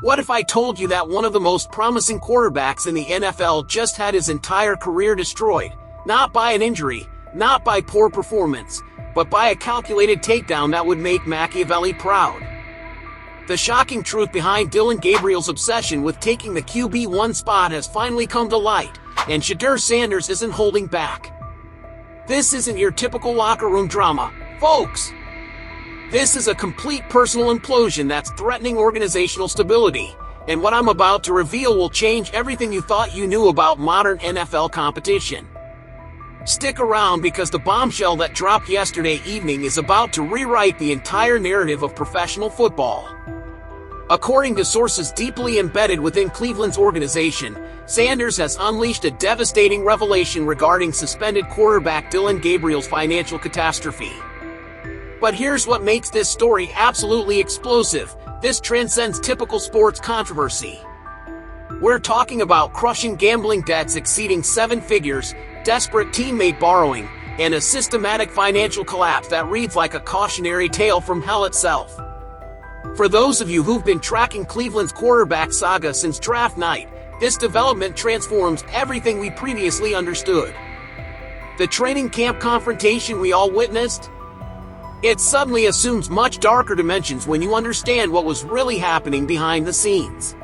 What if I told you that one of the most promising quarterbacks in the NFL just had his entire career destroyed, not by an injury, not by poor performance, but by a calculated takedown that would make Machiavelli proud? The shocking truth behind Dillon Gabriel's obsession with taking the QB1 spot has finally come to light, and Shedeur Sanders isn't holding back. This isn't your typical locker room drama, folks. This is a complete personal implosion that's threatening organizational stability, and what I'm about to reveal will change everything you thought you knew about modern NFL competition. Stick around because the bombshell that dropped yesterday evening is about to rewrite the entire narrative of professional football. According to sources deeply embedded within Cleveland's organization, Sanders has unleashed a devastating revelation regarding suspended quarterback Dillon Gabriel's financial catastrophe. But here's what makes this story absolutely explosive. This transcends typical sports controversy. We're talking about crushing gambling debts exceeding 7 figures, desperate teammate borrowing, and a systematic financial collapse that reads like a cautionary tale from hell itself. For those of you who've been tracking Cleveland's quarterback saga since draft night, this development transforms everything we previously understood. The training camp confrontation we all witnessed? It suddenly assumes much darker dimensions when you understand what was really happening behind the scenes.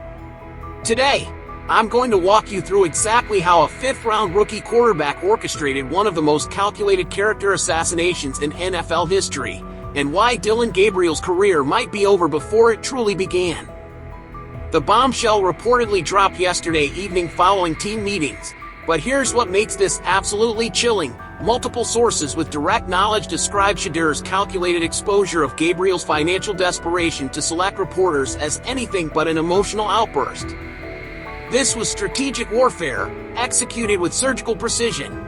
Today, I'm going to walk you through exactly how a 5th-round rookie quarterback orchestrated one of the most calculated character assassinations in NFL history, and why Dillon Gabriel's career might be over before it truly began. The bombshell reportedly dropped yesterday evening following team meetings, but here's what makes this absolutely chilling. Multiple sources with direct knowledge describe Shedeur's calculated exposure of Gabriel's financial desperation to select reporters as anything but an emotional outburst. This was strategic warfare, executed with surgical precision.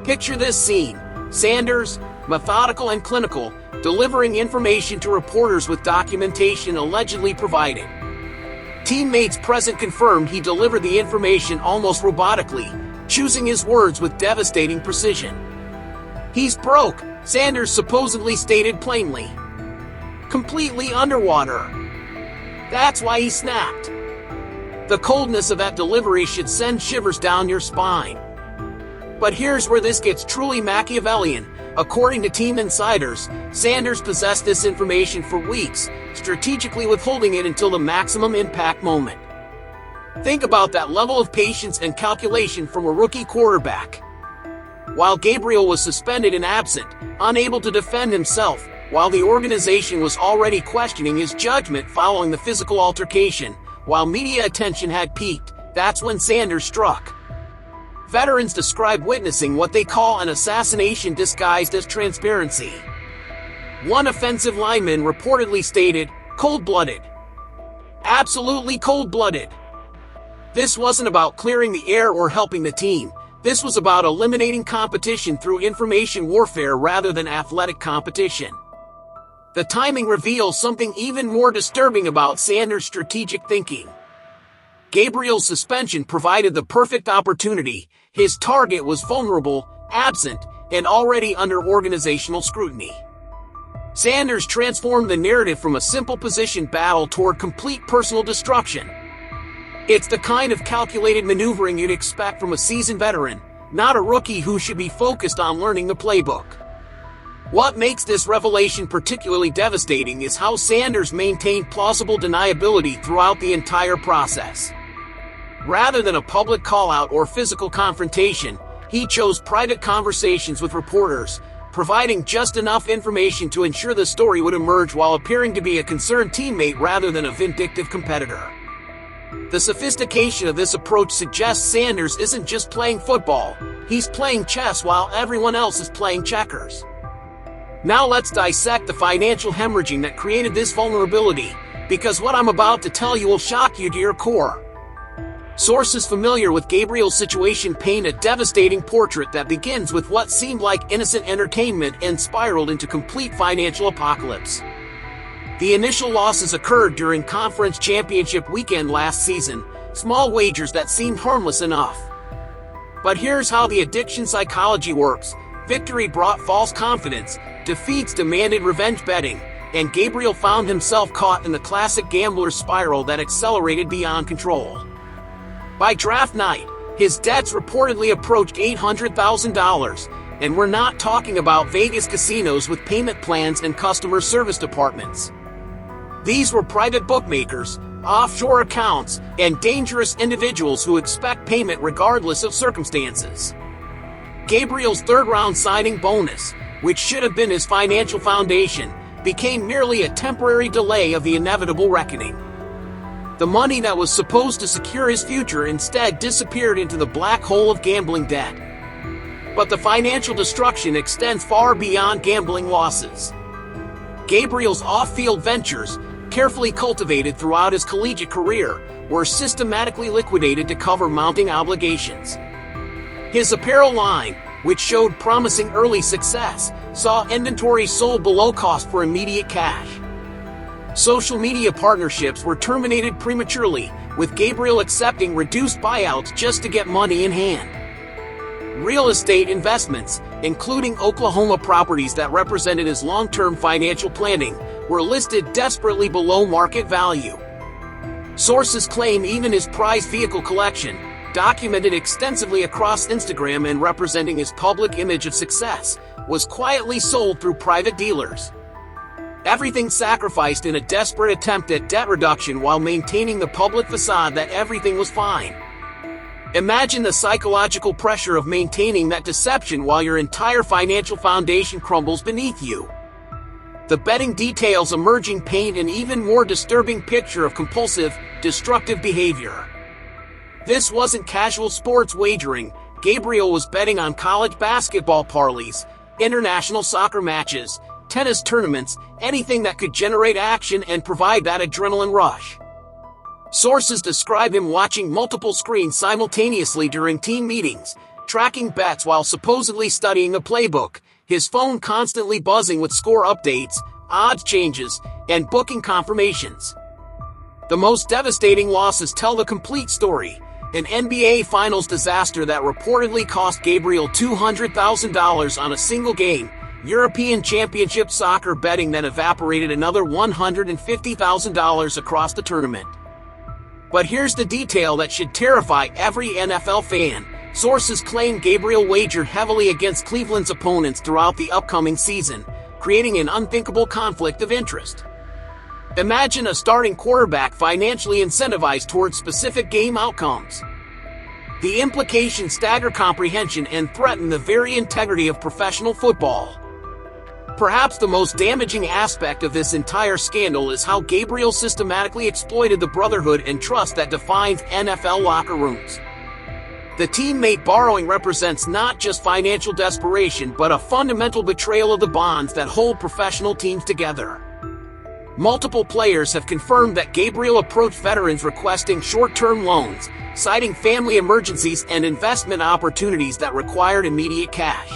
Picture this scene: Sanders, methodical and clinical, delivering information to reporters with documentation allegedly provided. Teammates present confirmed he delivered the information almost robotically, choosing his words with devastating precision. "He's broke," Sanders supposedly stated plainly. "Completely underwater. That's why he snapped." The coldness of that delivery should send shivers down your spine. But here's where this gets truly Machiavellian. According to team insiders, Sanders possessed this information for weeks, strategically withholding it until the maximum impact moment. Think about that level of patience and calculation from a rookie quarterback. While Gabriel was suspended and absent, unable to defend himself, while the organization was already questioning his judgment following the physical altercation, while media attention had peaked, that's when Sanders struck. Veterans describe witnessing what they call an assassination disguised as transparency. One offensive lineman reportedly stated, "Cold-blooded. Absolutely cold-blooded." This wasn't about clearing the air or helping the team. This was about eliminating competition through information warfare rather than athletic competition. The timing reveals something even more disturbing about Sanders' strategic thinking. Gabriel's suspension provided the perfect opportunity. His target was vulnerable, absent, and already under organizational scrutiny. Sanders transformed the narrative from a simple position battle toward complete personal destruction. It's the kind of calculated maneuvering you'd expect from a seasoned veteran, not a rookie who should be focused on learning the playbook. What makes this revelation particularly devastating is how Sanders maintained plausible deniability throughout the entire process. Rather than a public call-out or physical confrontation, he chose private conversations with reporters, providing just enough information to ensure the story would emerge while appearing to be a concerned teammate rather than a vindictive competitor. The sophistication of this approach suggests Sanders isn't just playing football, he's playing chess while everyone else is playing checkers. Now let's dissect the financial hemorrhaging that created this vulnerability, because what I'm about to tell you will shock you to your core. Sources familiar with Gabriel's situation paint a devastating portrait that begins with what seemed like innocent entertainment and spiraled into complete financial apocalypse. The initial losses occurred during conference championship weekend last season, small wagers that seemed harmless enough. But here's how the addiction psychology works. Victory brought false confidence, defeats demanded revenge betting, and Gabriel found himself caught in the classic gambler's spiral that accelerated beyond control. By draft night, his debts reportedly approached $800,000, and we're not talking about Vegas casinos with payment plans and customer service departments. These were private bookmakers, offshore accounts, and dangerous individuals who expect payment regardless of circumstances. Gabriel's third-round signing bonus, which should have been his financial foundation, became merely a temporary delay of the inevitable reckoning. The money that was supposed to secure his future instead disappeared into the black hole of gambling debt. But the financial destruction extends far beyond gambling losses. Gabriel's off-field ventures, carefully cultivated throughout his collegiate career, were systematically liquidated to cover mounting obligations. His apparel line, which showed promising early success, saw inventory sold below cost for immediate cash. Social media partnerships were terminated prematurely, with Gabriel accepting reduced buyouts just to get money in hand. Real estate investments, including Oklahoma properties that represented his long-term financial planning, were listed desperately below market value. Sources claim even his prized vehicle collection, documented extensively across Instagram and representing his public image of success, was quietly sold through private dealers. Everything sacrificed in a desperate attempt at debt reduction while maintaining the public facade that everything was fine. Imagine the psychological pressure of maintaining that deception while your entire financial foundation crumbles beneath you. The betting details emerging paint an even more disturbing picture of compulsive, destructive behavior. This wasn't casual sports wagering. Gabriel was betting on college basketball parlays, international soccer matches, tennis tournaments, anything that could generate action and provide that adrenaline rush. Sources describe him watching multiple screens simultaneously during team meetings, tracking bets while supposedly studying the playbook, his phone constantly buzzing with score updates, odds changes, and booking confirmations. The most devastating losses tell the complete story. An NBA Finals disaster that reportedly cost Gabriel $200,000 on a single game, European Championship soccer betting that evaporated another $150,000 across the tournament. But here's the detail that should terrify every NFL fan. Sources claim Gabriel wagered heavily against Cleveland's opponents throughout the upcoming season, creating an unthinkable conflict of interest. Imagine a starting quarterback financially incentivized towards specific game outcomes. The implications stagger comprehension and threaten the very integrity of professional football. Perhaps the most damaging aspect of this entire scandal is how Gabriel systematically exploited the brotherhood and trust that defines NFL locker rooms. The teammate borrowing represents not just financial desperation but a fundamental betrayal of the bonds that hold professional teams together. Multiple players have confirmed that Gabriel approached veterans requesting short-term loans, citing family emergencies and investment opportunities that required immediate cash.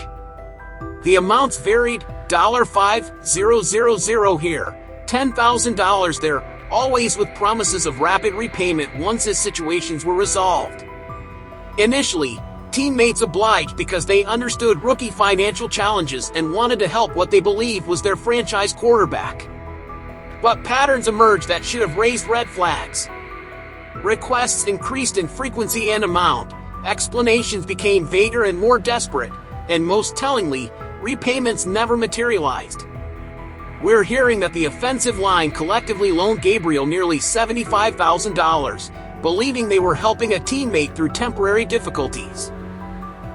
The amounts varied, $5,000 here, $10,000 there, always with promises of rapid repayment once his situations were resolved. Initially, teammates obliged because they understood rookie financial challenges and wanted to help what they believed was their franchise quarterback. But patterns emerged that should have raised red flags. Requests increased in frequency and amount, explanations became vaguer and more desperate, and most tellingly, repayments never materialized. We're hearing that the offensive line collectively loaned Gabriel nearly $75,000, believing they were helping a teammate through temporary difficulties.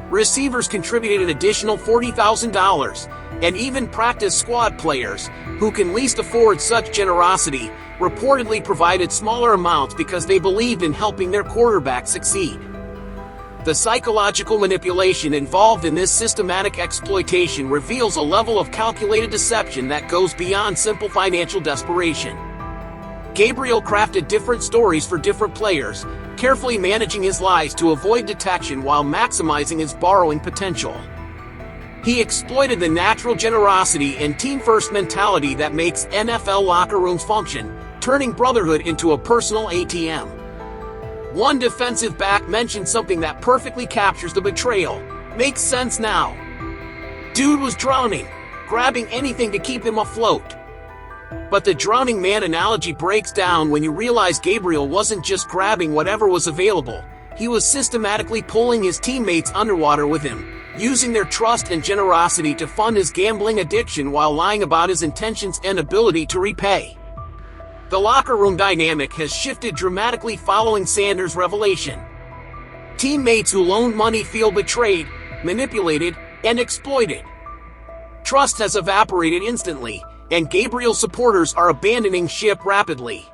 Receivers contributed an additional $40,000, and even practice squad players, who can least afford such generosity, reportedly provided smaller amounts because they believed in helping their quarterback succeed. The psychological manipulation involved in this systematic exploitation reveals a level of calculated deception that goes beyond simple financial desperation. Gabriel crafted different stories for different players, carefully managing his lies to avoid detection while maximizing his borrowing potential. He exploited the natural generosity and team-first mentality that makes NFL locker rooms function, turning brotherhood into a personal ATM. One defensive back mentioned something that perfectly captures the betrayal. Makes sense now. Dude was drowning, grabbing anything to keep him afloat. But the drowning man analogy breaks down when you realize Gabriel wasn't just grabbing whatever was available. He was systematically pulling his teammates underwater with him, using their trust and generosity to fund his gambling addiction while lying about his intentions and ability to repay. The locker room dynamic has shifted dramatically following Sanders' revelation. Teammates who loaned money feel betrayed, manipulated, and exploited. Trust has evaporated instantly, and Gabriel supporters are abandoning ship rapidly.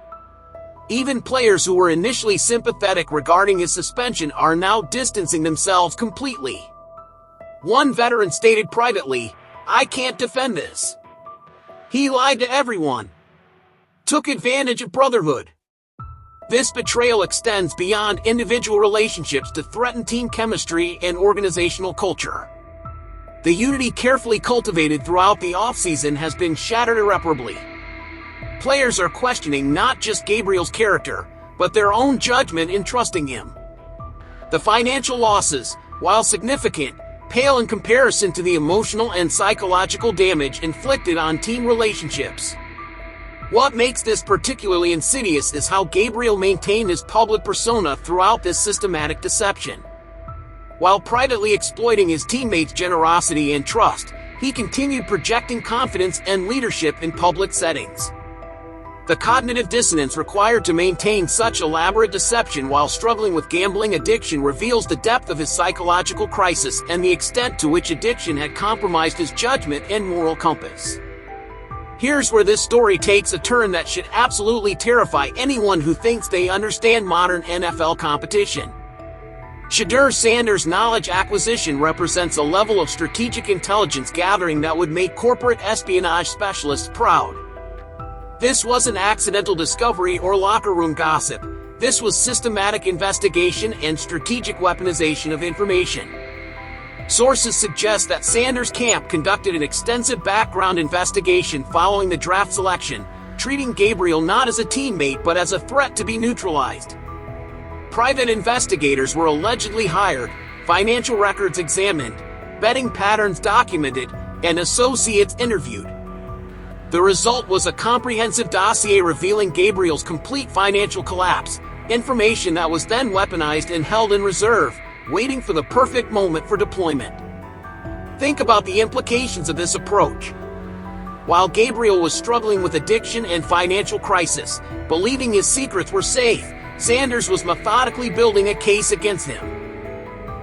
Even players who were initially sympathetic regarding his suspension are now distancing themselves completely. One veteran stated privately, "I can't defend this. He lied to everyone. Took advantage of brotherhood." This betrayal extends beyond individual relationships to threaten team chemistry and organizational culture. The unity carefully cultivated throughout the offseason has been shattered irreparably. Players are questioning not just Gabriel's character, but their own judgment in trusting him. The financial losses, while significant, pale in comparison to the emotional and psychological damage inflicted on team relationships. What makes this particularly insidious is how Gabriel maintained his public persona throughout this systematic deception. While privately exploiting his teammates' generosity and trust, he continued projecting confidence and leadership in public settings. The cognitive dissonance required to maintain such elaborate deception while struggling with gambling addiction reveals the depth of his psychological crisis and the extent to which addiction had compromised his judgment and moral compass. Here's where this story takes a turn that should absolutely terrify anyone who thinks they understand modern NFL competition. Shedeur Sanders' knowledge acquisition represents a level of strategic intelligence gathering that would make corporate espionage specialists proud. This wasn't accidental discovery or locker room gossip. This was systematic investigation and strategic weaponization of information. Sources suggest that Sanders' camp conducted an extensive background investigation following the draft selection, treating Gabriel not as a teammate but as a threat to be neutralized. Private investigators were allegedly hired, financial records examined, betting patterns documented, and associates interviewed. The result was a comprehensive dossier revealing Gabriel's complete financial collapse, information that was then weaponized and held in reserve, waiting for the perfect moment for deployment. Think about the implications of this approach. While Gabriel was struggling with addiction and financial crisis, believing his secrets were safe, Sanders was methodically building a case against him.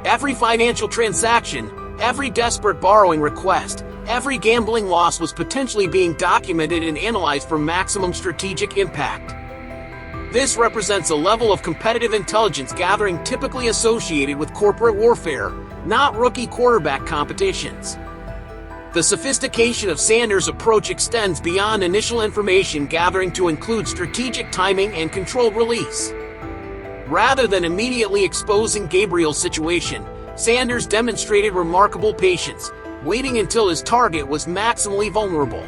Every financial transaction, every desperate borrowing request, every gambling loss was potentially being documented and analyzed for maximum strategic impact. This represents a level of competitive intelligence gathering typically associated with corporate warfare, not rookie quarterback competitions. The sophistication of Sanders' approach extends beyond initial information gathering to include strategic timing and controlled release. Rather than immediately exposing Gabriel's situation, Sanders demonstrated remarkable patience, waiting until his target was maximally vulnerable.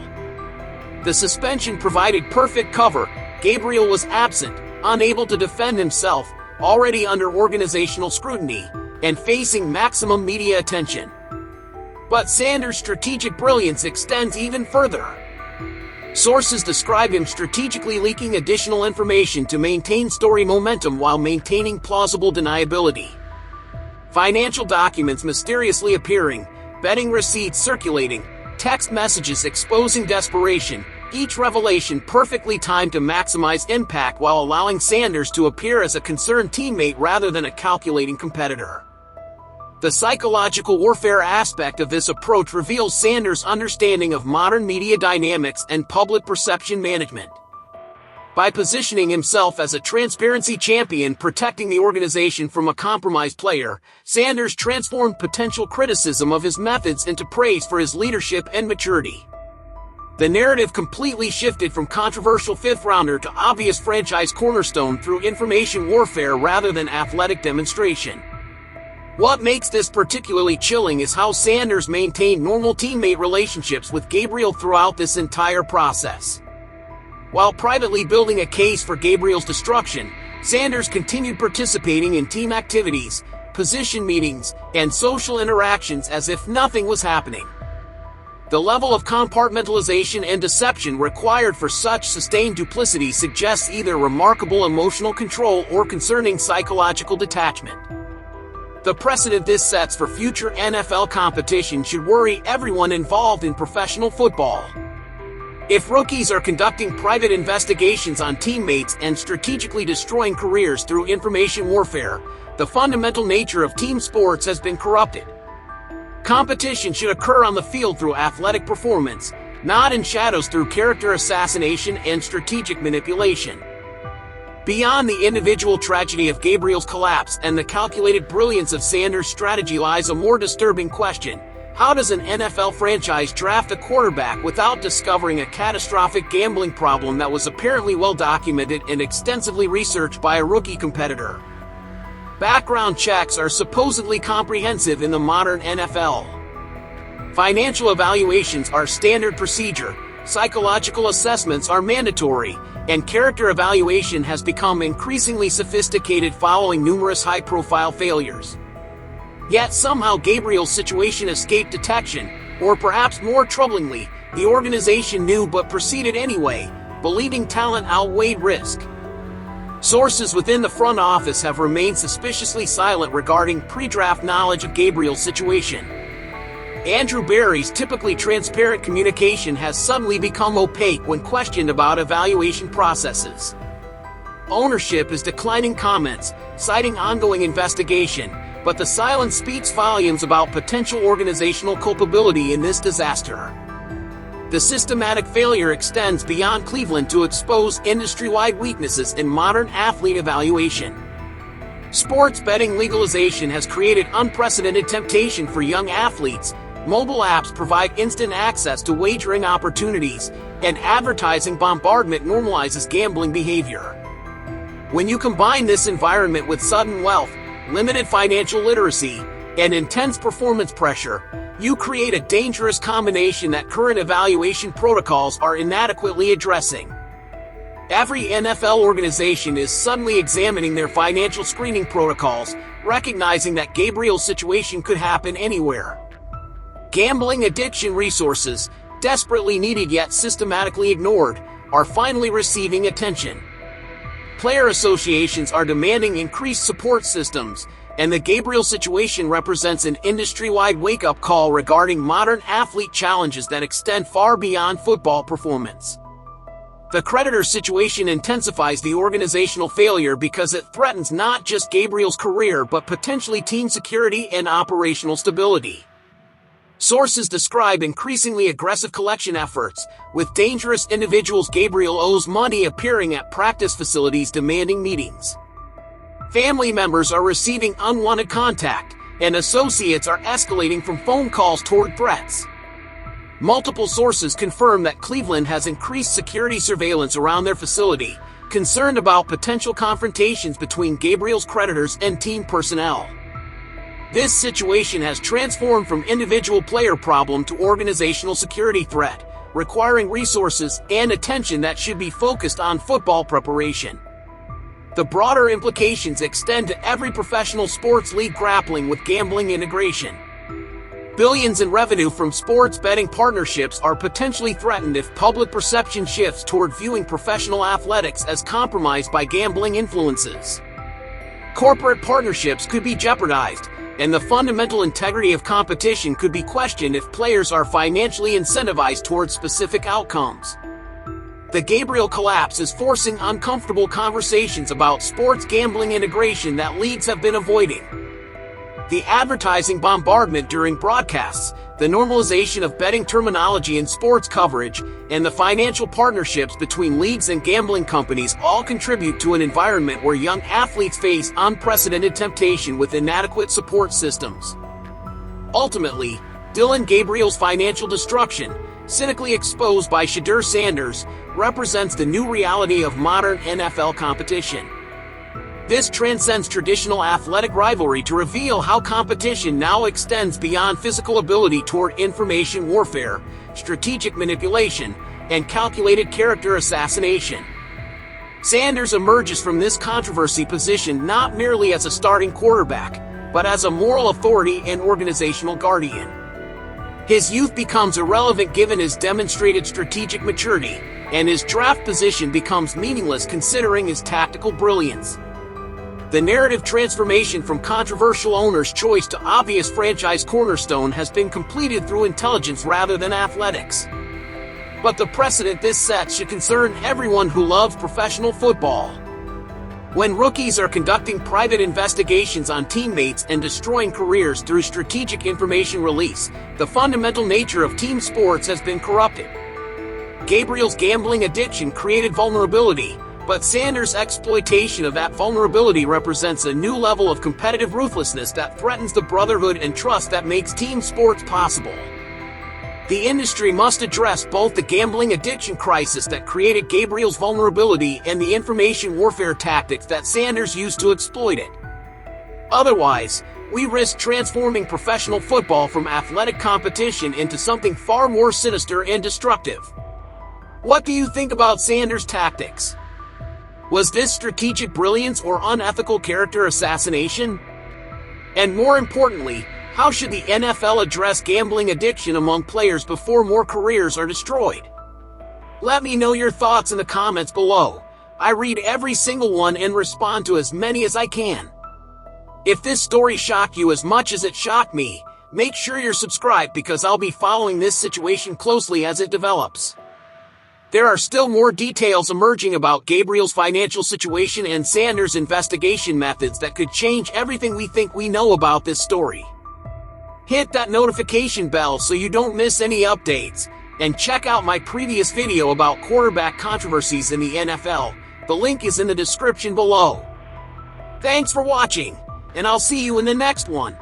The suspension provided perfect cover. Gabriel was absent, unable to defend himself, already under organizational scrutiny, and facing maximum media attention. But Sanders' strategic brilliance extends even further. Sources describe him strategically leaking additional information to maintain story momentum while maintaining plausible deniability. Financial documents mysteriously appearing, betting receipts circulating, text messages exposing desperation, each revelation perfectly timed to maximize impact while allowing Sanders to appear as a concerned teammate rather than a calculating competitor. The psychological warfare aspect of this approach reveals Sanders' understanding of modern media dynamics and public perception management. By positioning himself as a transparency champion protecting the organization from a compromised player, Sanders transformed potential criticism of his methods into praise for his leadership and maturity. The narrative completely shifted from controversial fifth-rounder to obvious franchise cornerstone through information warfare rather than athletic demonstration. What makes this particularly chilling is how Sanders maintained normal teammate relationships with Gabriel throughout this entire process. While privately building a case for Gabriel's destruction, Sanders continued participating in team activities, position meetings, and social interactions as if nothing was happening. The level of compartmentalization and deception required for such sustained duplicity suggests either remarkable emotional control or concerning psychological detachment. The precedent this sets for future NFL competition should worry everyone involved in professional football. If rookies are conducting private investigations on teammates and strategically destroying careers through information warfare, the fundamental nature of team sports has been corrupted. Competition should occur on the field through athletic performance, not in shadows through character assassination and strategic manipulation. Beyond the individual tragedy of Gabriel's collapse and the calculated brilliance of Sanders' strategy lies a more disturbing question. How does an NFL franchise draft a quarterback without discovering a catastrophic gambling problem that was apparently well documented and extensively researched by a rookie competitor? Background checks are supposedly comprehensive in the modern NFL. Financial evaluations are standard procedure, psychological assessments are mandatory, and character evaluation has become increasingly sophisticated following numerous high-profile failures. Yet somehow Gabriel's situation escaped detection, or perhaps more troublingly, the organization knew but proceeded anyway, believing talent outweighed risk. Sources within the front office have remained suspiciously silent regarding pre-draft knowledge of Gabriel's situation. Andrew Berry's typically transparent communication has suddenly become opaque when questioned about evaluation processes. Ownership is declining comments, citing ongoing investigation, but the silence speaks volumes about potential organizational culpability in this disaster. The systematic failure extends beyond Cleveland to expose industry-wide weaknesses in modern athlete evaluation. Sports betting legalization has created unprecedented temptation for young athletes. Mobile apps provide instant access to wagering opportunities, and advertising bombardment normalizes gambling behavior. When you combine this environment with sudden wealth, limited financial literacy, and intense performance pressure, you create a dangerous combination that current evaluation protocols are inadequately addressing. Every NFL organization is suddenly examining their financial screening protocols, recognizing that Gabriel's situation could happen anywhere. Gambling addiction resources, desperately needed yet systematically ignored, are finally receiving attention. Player associations are demanding increased support systems, and the Gabriel situation represents an industry-wide wake-up call regarding modern athlete challenges that extend far beyond football performance. The creditors situation intensifies the organizational failure because it threatens not just Gabriel's career but potentially team security and operational stability. Sources describe increasingly aggressive collection efforts, with dangerous individuals Gabriel owes money appearing at practice facilities demanding meetings. Family members are receiving unwanted contact, and associates are escalating from phone calls toward threats. Multiple sources confirm that Cleveland has increased security surveillance around their facility, concerned about potential confrontations between Gabriel's creditors and team personnel. This situation has transformed from individual player problem to organizational security threat, requiring resources and attention that should be focused on football preparation. The broader implications extend to every professional sports league grappling with gambling integration. Billions in revenue from sports betting partnerships are potentially threatened if public perception shifts toward viewing professional athletics as compromised by gambling influences. Corporate partnerships could be jeopardized, and the fundamental integrity of competition could be questioned if players are financially incentivized towards specific outcomes. The Gabriel collapse is forcing uncomfortable conversations about sports gambling integration that leagues have been avoiding. The advertising bombardment during broadcasts, the normalization of betting terminology in sports coverage, and the financial partnerships between leagues and gambling companies all contribute to an environment where young athletes face unprecedented temptation with inadequate support systems. Ultimately, Dillon Gabriel's financial destruction, cynically exposed by Shedeur Sanders, represents the new reality of modern NFL competition. This transcends traditional athletic rivalry to reveal how competition now extends beyond physical ability toward information warfare, strategic manipulation, and calculated character assassination. Sanders emerges from this controversy positioned not merely as a starting quarterback, but as a moral authority and organizational guardian. His youth becomes irrelevant given his demonstrated strategic maturity, and his draft position becomes meaningless considering his tactical brilliance. The narrative transformation from controversial owner's choice to obvious franchise cornerstone has been completed through intelligence rather than athletics. But the precedent this sets should concern everyone who loves professional football. When rookies are conducting private investigations on teammates and destroying careers through strategic information release, the fundamental nature of team sports has been corrupted. Gabriel's gambling addiction created vulnerability, but Sanders' exploitation of that vulnerability represents a new level of competitive ruthlessness that threatens the brotherhood and trust that makes team sports possible. The industry must address both the gambling addiction crisis that created Gabriel's vulnerability and the information warfare tactics that Sanders used to exploit it. Otherwise, we risk transforming professional football from athletic competition into something far more sinister and destructive. What do you think about Sanders' tactics? Was this strategic brilliance or unethical character assassination? And more importantly, how should the NFL address gambling addiction among players before more careers are destroyed? Let me know your thoughts in the comments below. I read every single one and respond to as many as I can. If this story shocked you as much as it shocked me, make sure you're subscribed because I'll be following this situation closely as it develops. There are still more details emerging about Gabriel's financial situation and Sanders' investigation methods that could change everything we think we know about this story. Hit that notification bell so you don't miss any updates, and check out my previous video about quarterback controversies in the NFL. The link is in the description below. Thanks for watching, and I'll see you in the next one.